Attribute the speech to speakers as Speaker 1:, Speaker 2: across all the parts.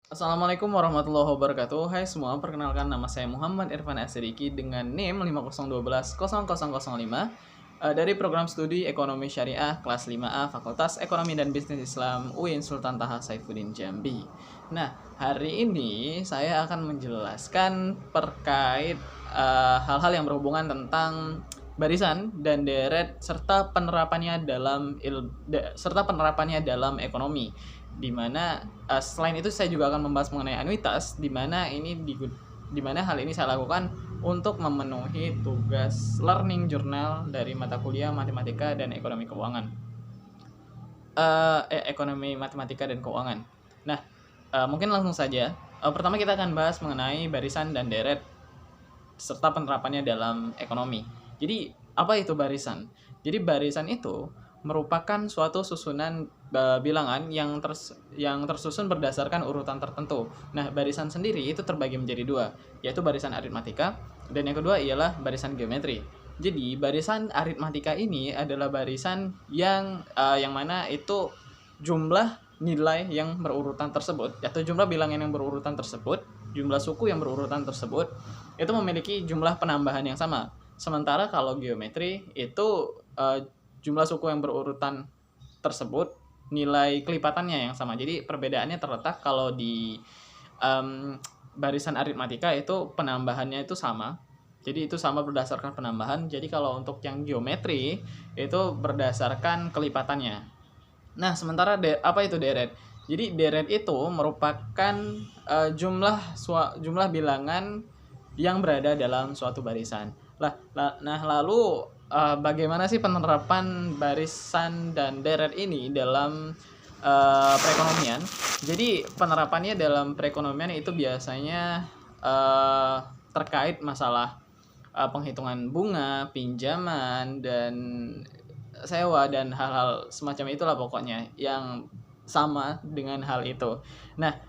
Speaker 1: Assalamualaikum warahmatullahi wabarakatuh. Hai semua, perkenalkan nama saya Muhammad Irfan Asriki dengan NIM 501200005 dari program studi Ekonomi Syariah kelas 5A Fakultas Ekonomi dan Bisnis Islam UIN Sultan Taha Saifuddin Jambi. Nah, hari ini saya akan menjelaskan terkait hal-hal yang berhubungan tentang barisan dan deret serta penerapannya dalam ekonomi, di mana selain itu saya juga akan membahas mengenai anuitas, di mana hal ini saya lakukan untuk memenuhi tugas learning journal dari mata kuliah matematika dan ekonomi keuangan. Ekonomi, matematika dan keuangan. Nah, mungkin langsung saja. Pertama kita akan bahas mengenai barisan dan deret serta penerapannya dalam ekonomi. Jadi, apa itu barisan? Jadi barisan itu merupakan suatu susunan bilangan yang tersusun berdasarkan urutan tertentu. Nah, barisan sendiri itu terbagi menjadi dua, yaitu barisan aritmatika dan yang kedua ialah barisan geometri. Jadi, barisan aritmatika ini adalah barisan yang mana itu jumlah nilai yang berurutan tersebut, atau jumlah bilangan yang berurutan tersebut, jumlah suku yang berurutan tersebut itu memiliki jumlah penambahan yang sama. Sementara kalau geometri itu jumlah suku yang berurutan tersebut nilai kelipatannya yang sama. Jadi perbedaannya terletak kalau di barisan aritmatika itu penambahannya itu sama. Jadi itu sama berdasarkan penambahan. Jadi kalau untuk yang geometri itu berdasarkan kelipatannya. Nah, sementara apa itu deret? Jadi deret itu merupakan jumlah bilangan yang berada dalam suatu barisan. Lalu bagaimana sih penerapan barisan dan deret ini dalam perekonomian? Jadi penerapannya dalam perekonomian itu biasanya terkait masalah penghitungan bunga, pinjaman, dan sewa, dan hal-hal semacam itulah pokoknya yang sama dengan hal itu. Nah,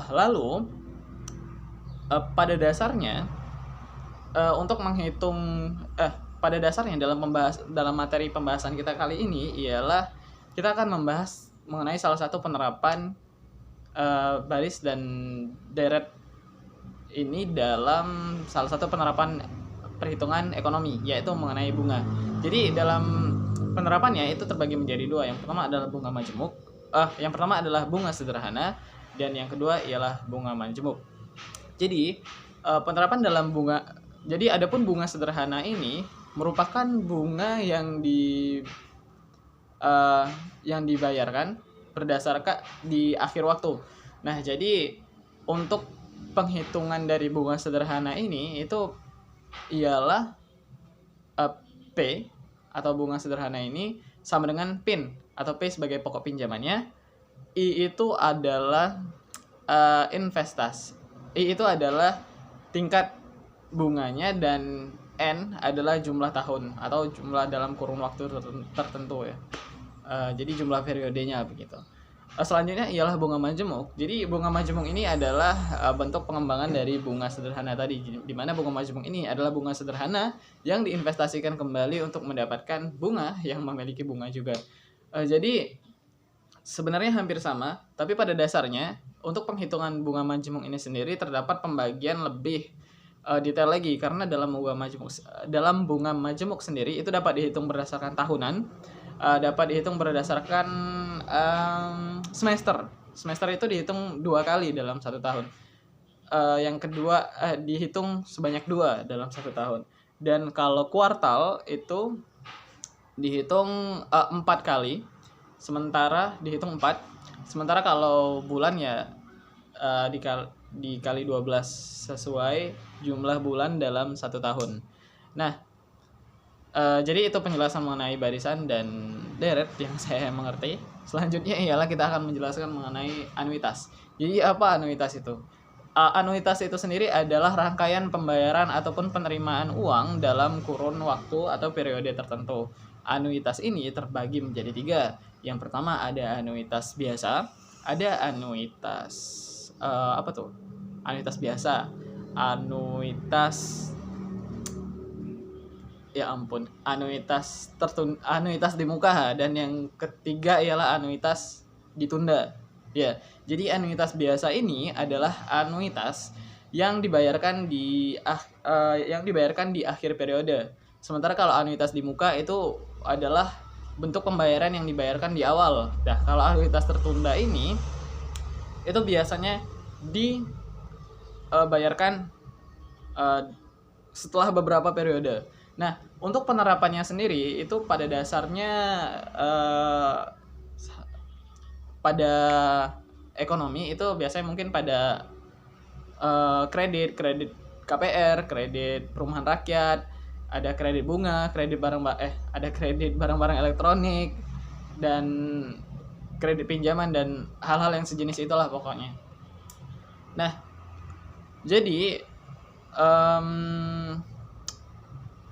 Speaker 1: lalu pada dasarnya untuk menghitung pada dasarnya dalam materi pembahasan kita kali ini ialah kita akan membahas mengenai salah satu penerapan baris dan deret ini dalam salah satu penerapan perhitungan ekonomi, yaitu mengenai bunga. Jadi dalam penerapannya itu terbagi menjadi dua. Yang pertama adalah bunga majemuk. Yang pertama adalah bunga sederhana dan yang kedua ialah bunga majemuk. Jadi penerapan dalam bunga, jadi adapun bunga sederhana ini merupakan bunga yang dibayarkan berdasarkan di akhir waktu. Nah, jadi untuk penghitungan dari bunga sederhana ini itu ialah P atau bunga sederhana ini sama dengan PIN atau P sebagai pokok pinjamannya, I itu adalah I itu adalah tingkat bunganya, dan N adalah jumlah tahun atau jumlah dalam kurun waktu tertentu ya. Jadi jumlah periodenya begitu. Selanjutnya ialah bunga majemuk. Jadi bunga majemuk ini adalah bentuk pengembangan dari bunga sederhana tadi, di mana bunga majemuk ini adalah bunga sederhana yang diinvestasikan kembali untuk mendapatkan bunga yang memiliki bunga juga. Jadi sebenarnya hampir sama, tapi pada dasarnya untuk penghitungan bunga majemuk ini sendiri terdapat pembagian lebih detail lagi, karena dalam bunga majemuk sendiri itu dapat dihitung berdasarkan tahunan, dapat dihitung berdasarkan semester. Semester itu dihitung 2 kali dalam 1 tahun. Yang kedua dihitung sebanyak 2 dalam 1 tahun. Dan kalau kuartal itu dihitung 4 kali. Dihitung 4. Sementara kalau bulan ya dikali 12 sesuai jumlah bulan dalam 1 tahun. Nah, jadi itu penjelasan mengenai barisan dan deret yang saya mengerti. Selanjutnya ialah kita akan menjelaskan mengenai anuitas. Jadi apa anuitas itu? Anuitas itu sendiri adalah rangkaian pembayaran ataupun penerimaan uang dalam kurun waktu atau periode tertentu. Anuitas ini terbagi menjadi 3. Yang pertama ada anuitas biasa, ada anuitas anuitas biasa, anuitas anuitas di muka, dan yang ketiga ialah anuitas ditunda. Ya, jadi anuitas biasa ini adalah anuitas yang dibayarkan di akhir periode. Sementara kalau anuitas di muka itu adalah bentuk pembayaran yang dibayarkan di awal. Nah, kalau anuitas tertunda ini itu biasanya dibayarkan setelah beberapa periode. Nah, untuk penerapannya sendiri itu pada dasarnya pada ekonomi itu biasanya mungkin pada kredit KPR, kredit perumahan rakyat, ada kredit bunga, ada kredit barang-barang elektronik dan kredit pinjaman dan hal-hal yang sejenis itulah pokoknya. Nah, jadi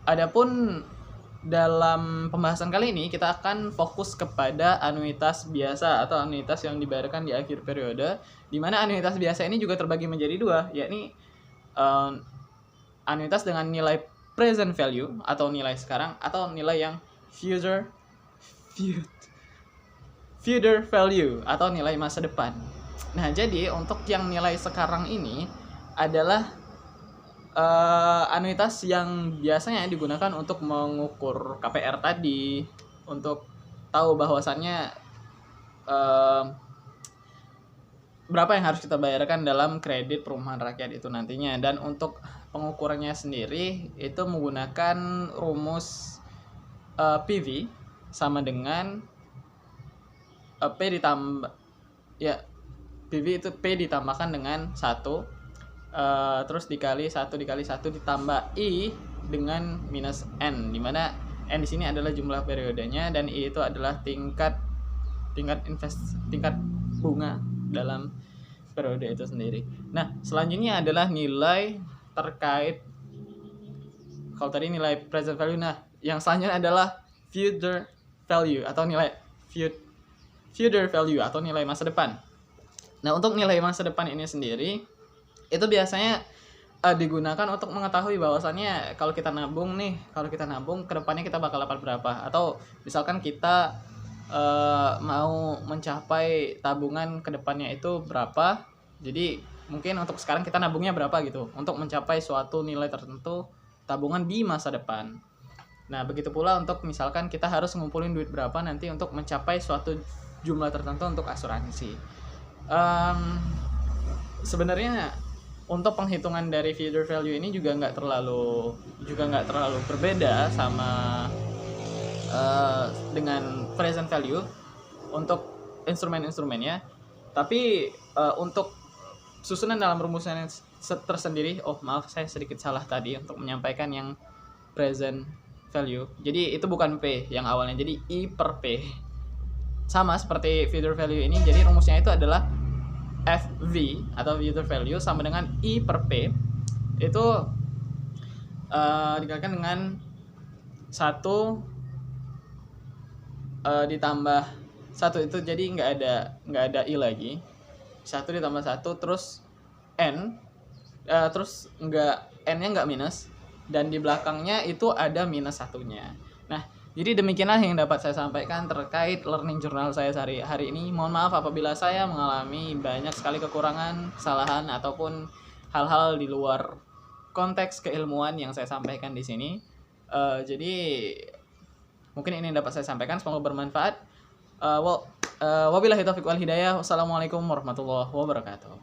Speaker 1: adapun dalam pembahasan kali ini kita akan fokus kepada anuitas biasa atau anuitas yang dibayarkan di akhir periode, di mana anuitas biasa ini juga terbagi menjadi dua, yakni anuitas dengan nilai present value atau nilai sekarang, atau nilai yang future value atau nilai masa depan. Nah, jadi untuk yang nilai sekarang ini adalah anuitas yang biasanya digunakan untuk mengukur KPR tadi, untuk tahu bahwasannya berapa yang harus kita bayarkan dalam kredit perumahan rakyat itu nantinya. Dan untuk pengukurannya sendiri itu menggunakan rumus PV sama dengan P ditambah PV itu P ditambahkan dengan 1 terus dikali 1 ditambah I dengan minus N, dimana N di sini adalah jumlah periodenya dan I itu adalah tingkat bunga dalam periode itu sendiri. Nah, selanjutnya adalah nilai terkait, kalau tadi nilai present value, nah yang selanjutnya adalah future value atau nilai future value atau nilai masa depan. Nah, untuk nilai masa depan ini sendiri itu biasanya digunakan untuk mengetahui bahwasannya kalau kita nabung kedepannya kita bakal dapat berapa, atau misalkan kita mau mencapai tabungan kedepannya itu berapa, jadi mungkin untuk sekarang kita nabungnya berapa gitu untuk mencapai suatu nilai tertentu tabungan di masa depan. Nah, begitu pula untuk misalkan kita harus ngumpulin duit berapa nanti untuk mencapai suatu jumlah tertentu untuk asuransi. Sebenarnya untuk penghitungan dari future value ini juga nggak terlalu berbeda sama dengan present value untuk instrumen-instrumennya, tapi untuk susunan dalam rumusan tersendiri, maaf saya sedikit salah tadi untuk menyampaikan yang present value. Jadi itu bukan P yang awalnya, jadi I per P. Sama seperti future value ini, jadi rumusnya itu adalah FV atau future value sama dengan I per P itu dikalikan dengan 1 ditambah 1 itu, jadi nggak ada I lagi, 1 ditambah 1 terus N terus N-nya nggak minus, dan di belakangnya itu ada minus 1-nya. Nah, jadi demikianlah yang dapat saya sampaikan terkait learning journal saya hari ini. Mohon maaf apabila saya mengalami banyak sekali kekurangan, kesalahan, ataupun hal-hal di luar konteks keilmuan yang saya sampaikan di sini. Jadi mungkin ini yang dapat saya sampaikan, semoga bermanfaat. Wabillahi taufiq wal hidayah. Wassalamualaikum warahmatullahi wabarakatuh.